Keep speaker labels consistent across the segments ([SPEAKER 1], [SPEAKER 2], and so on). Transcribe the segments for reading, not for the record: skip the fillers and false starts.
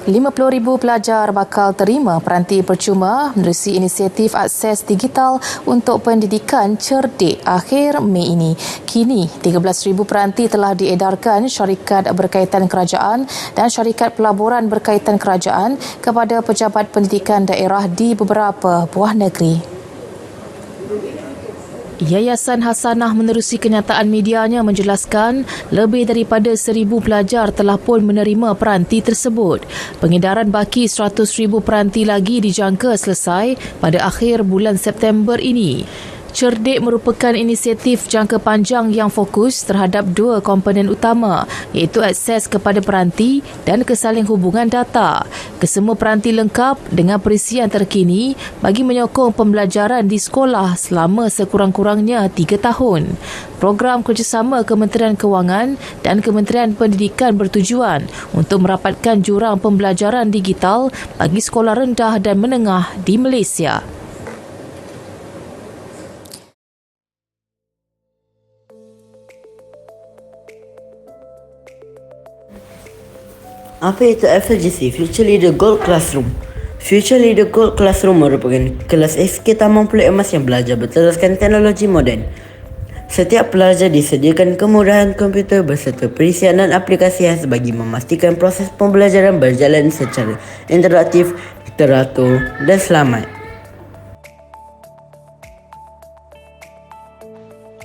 [SPEAKER 1] 50,000 pelajar bakal terima peranti percuma menerusi inisiatif akses digital untuk pendidikan cerdik akhir Mei ini. Kini, 13,000 peranti telah diedarkan syarikat berkaitan kerajaan dan syarikat pelaburan berkaitan kerajaan kepada pejabat pendidikan daerah di beberapa buah negeri. Yayasan Hasanah menerusi kenyataan medianya menjelaskan lebih daripada 1,000 pelajar telah pun menerima peranti tersebut. Pengedaran baki 100,000 peranti lagi dijangka selesai pada akhir bulan September ini. Cerdik merupakan inisiatif jangka panjang yang fokus terhadap dua komponen utama, iaitu akses kepada peranti dan kesaling hubungan data. Kesemua peranti lengkap dengan perisian terkini bagi menyokong pembelajaran di sekolah selama sekurang-kurangnya 3 tahun. Program kerjasama Kementerian Kewangan dan Kementerian Pendidikan bertujuan untuk merapatkan jurang pembelajaran digital bagi sekolah rendah dan menengah di Malaysia.
[SPEAKER 2] Apa itu FLGC, Future Leader Gold Classroom? Future Leader Gold Classroom merupakan kelas SK Taman Pulik Emas yang belajar berteraskan teknologi moden. Setiap pelajar disediakan kemudahan komputer berserta perisian dan aplikasi khas bagi memastikan proses pembelajaran berjalan secara interaktif, teratur dan selamat.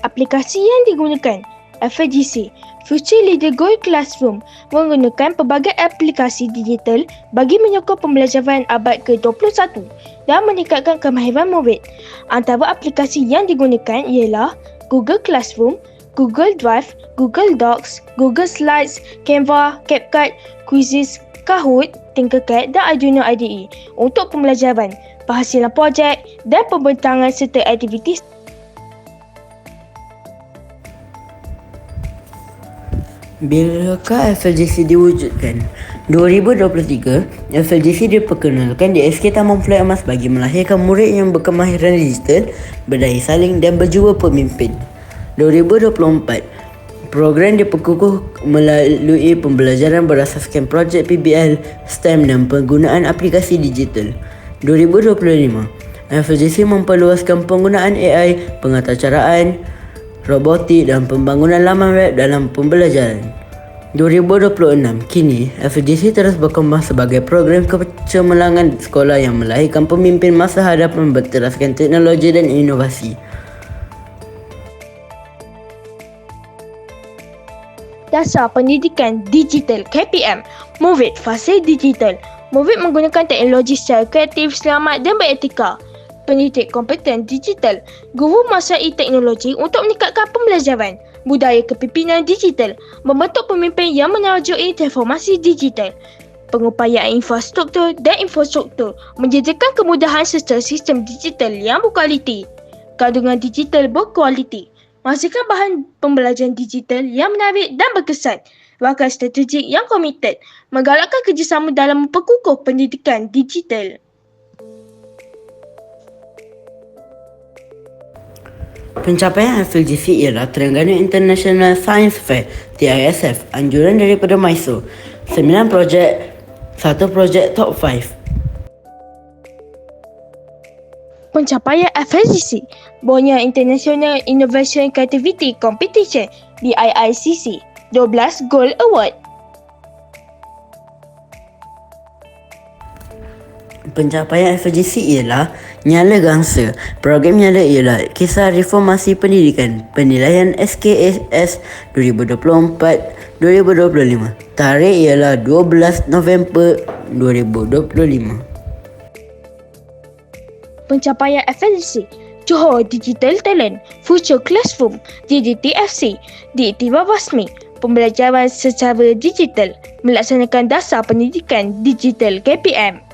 [SPEAKER 3] Aplikasi yang digunakan FLGC Future Leader Gold Classroom menggunakan pelbagai aplikasi digital bagi menyokong pembelajaran abad ke-21 dan meningkatkan kemahiran murid. Antara aplikasi yang digunakan ialah Google Classroom, Google Drive, Google Docs, Google Slides, Canva, CapCut, Quizzes, Kahoot, Tinkercad dan Arduino IDE untuk pembelajaran, penghasilan projek dan pembentangan serta aktiviti.
[SPEAKER 2] Bilakah FLGC diwujudkan? 2023, FLGC diperkenalkan di SK Taman Pulik Emas bagi melahirkan murid yang berkemahiran digital, berdaya saling dan berjiwa pemimpin. 2024, program diperkukuh melalui pembelajaran berasaskan projek PBL, STEM dan penggunaan aplikasi digital. 2025, FLGC memperluaskan penggunaan AI, pengaturcaraan, robotik dan pembangunan laman web dalam pembelajaran. 2026, kini FLGC terus berkembang sebagai program kecemerlangan sekolah yang melahirkan pemimpin masa hadapan berteraskan teknologi dan inovasi.
[SPEAKER 3] Dasar Pendidikan Digital KPM, Murid Fasa Digital. Murid menggunakan teknologi secara kreatif, selamat dan beretika. Pendidik kompeten digital, guru menguasai teknologi untuk meningkatkan pembelajaran, budaya kepimpinan digital, membentuk pemimpin yang menarjui transformasi digital, pengupayaan infrastruktur dan infrastruktur, menyediakan kemudahan serta sistem digital yang berkualiti, kandungan digital berkualiti, menghasilkan bahan pembelajaran digital yang menarik dan berkesan, rakan strategik yang komited, menggalakkan kerjasama dalam memperkukuh pendidikan digital.
[SPEAKER 2] Pencapaian FLGC ialah Terengganu International Science Fair TISF, anjuran daripada MISO, 9 projek, 1 projek top 5.
[SPEAKER 3] Pencapaian FLGC, Borneo International Innovation Creativity Competition BIICC, 12 Gold Award.
[SPEAKER 2] Pencapaian FLGC ialah Nyala Gangsa. Program Nyala ialah Kisah Reformasi Pendidikan Penilaian SKAS 2024-2025. Tarikh ialah 12 November 2025.
[SPEAKER 3] Pencapaian FLGC, Johor Digital Talent Future Classroom DDTFC, diiktiraf rasmi pembelajaran secara digital melaksanakan dasar pendidikan digital KPM.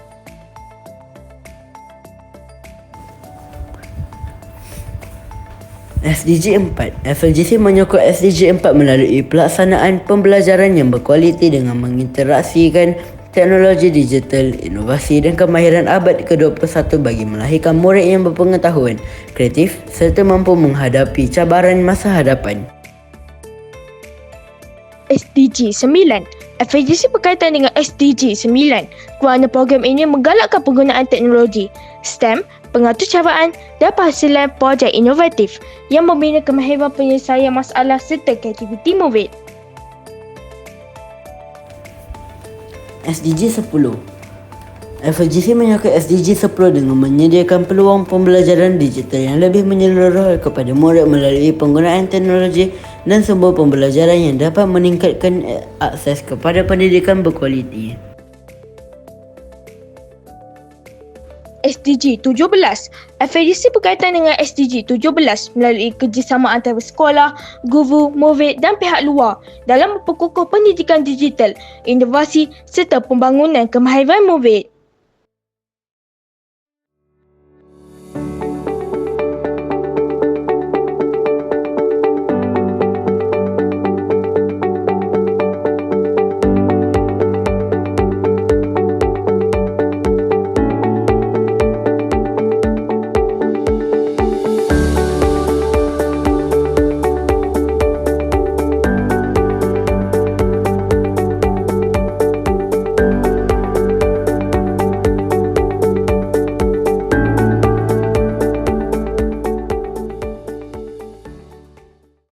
[SPEAKER 2] SDG 4. FLGC menyokong SDG 4 melalui pelaksanaan pembelajaran yang berkualiti dengan menginteraksikan teknologi digital, inovasi dan kemahiran abad ke-21 bagi melahirkan murid yang berpengetahuan, kreatif serta mampu menghadapi cabaran masa hadapan.
[SPEAKER 3] SDG 9. FAGC berkaitan dengan SDG 9 kerana program ini menggalakkan penggunaan teknologi, STEM, pengaturcaraan dan penghasilan projek inovatif yang membina kemahiran penyelesaian masalah serta kreativiti MOVET.
[SPEAKER 2] SDG 10. FAGC menyokong SDG 10 dengan menyediakan peluang pembelajaran digital yang lebih menyeluruh kepada murid melalui penggunaan teknologi dan sumber pembelajaran yang dapat meningkatkan akses kepada pendidikan berkualiti.
[SPEAKER 3] SDG 17. FAGC berkaitan dengan SDG 17 melalui kerjasama antara sekolah, guru, MOVET dan pihak luar dalam memperkukuh pendidikan digital, inovasi serta pembangunan kemahiran MOVET.